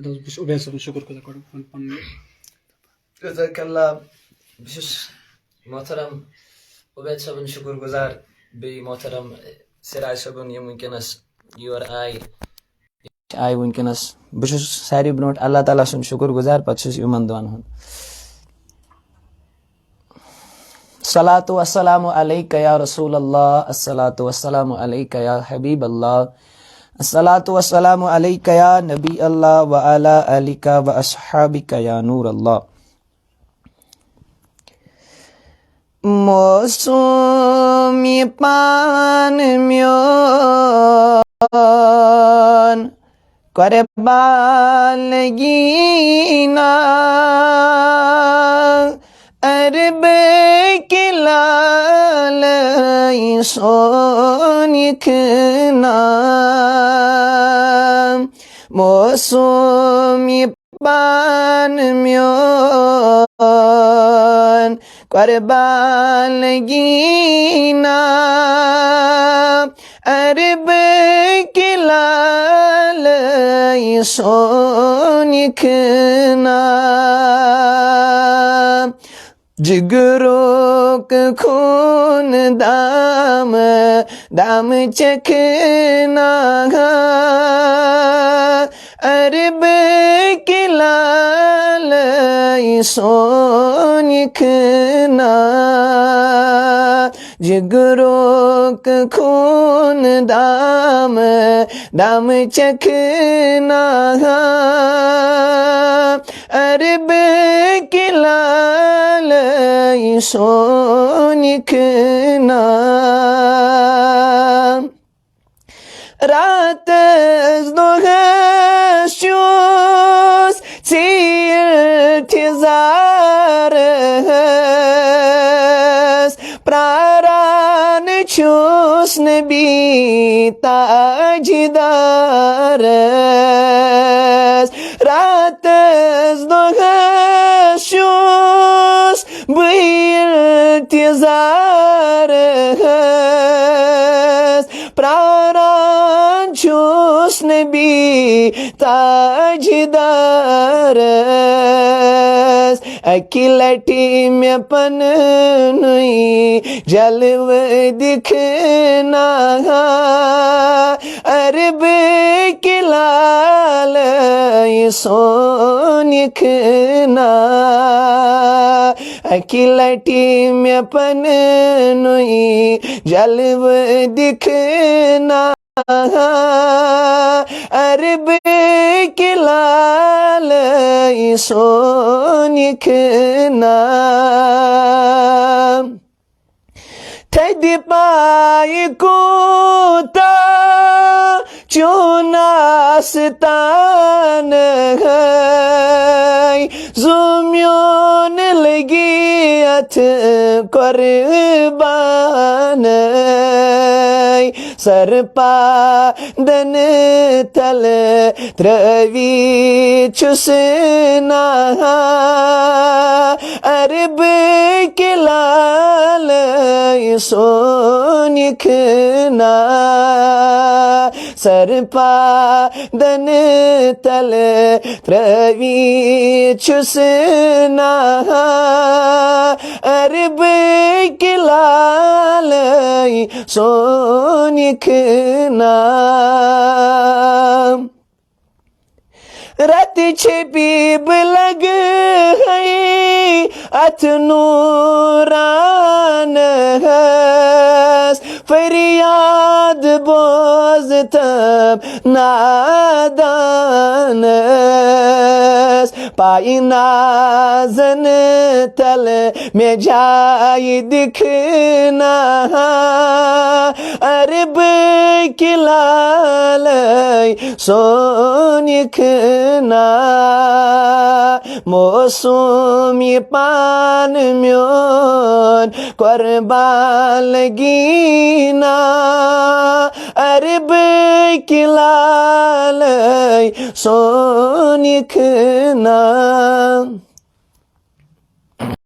उबैद साहब शुक्र गुजार करूँ जज़ाकल्लाह विशेष मोहतरम उबैद साहब शुक्र गुजार बे मोहतरम सिराज साहब यम वनकस योर आय वनकस बहुत सारे ब्रोट अल्लाह ताला सुन शुक्र गुजार पत यमन दोन हुन सलातु वस्सलामु अलैका या रसूल अल्लाह अस्सलातु वस्सलामु अलैका या हबीब अल्लाह अस्सलातु वस्सलामु अलैका या नबी अल्लाह व अला आलिका व अस्हाबिका या नूर अल्लाह। मौसम पान म्योन करबालगीना अरब के लाल सोनिखना मौसम पान म्योन करबालगीना अरब के लाल सोनिखना जिगरों के खून दाम दाम चखना अरब के लाल सोनिखना जिगरों के खून दाम दाम चखना अरब के लाल सोनिखना रात दोगशोस सिर प्रारान छुस नबी ताजदार रात दोगशोस बिल्तिजार प्रारान छुस नबी ताजदार अकिलटी में पन नुई जलव दिखना अरब के लाल सोनिखना अकिलटी में पन नुई जलव दिखना अरब के लाल सोनिखना थद पाए कोता चुनास्तान जुम्योन लगी अथ कुर्बान सरपा दन तल त्रवी चुसना अरब के लाल सोनिखना सरपा दन तल त्रवी चुसना अरब के लाल सोनिखना रत छिपीब लग है अथ नूरान फरियाद बोझ तब नादान पाई नाजन तल में जाई दिखना अरब के लाल सोनिखना मौसम पान म्योन कुर्बालगीना अरब के लाल सोनिखना।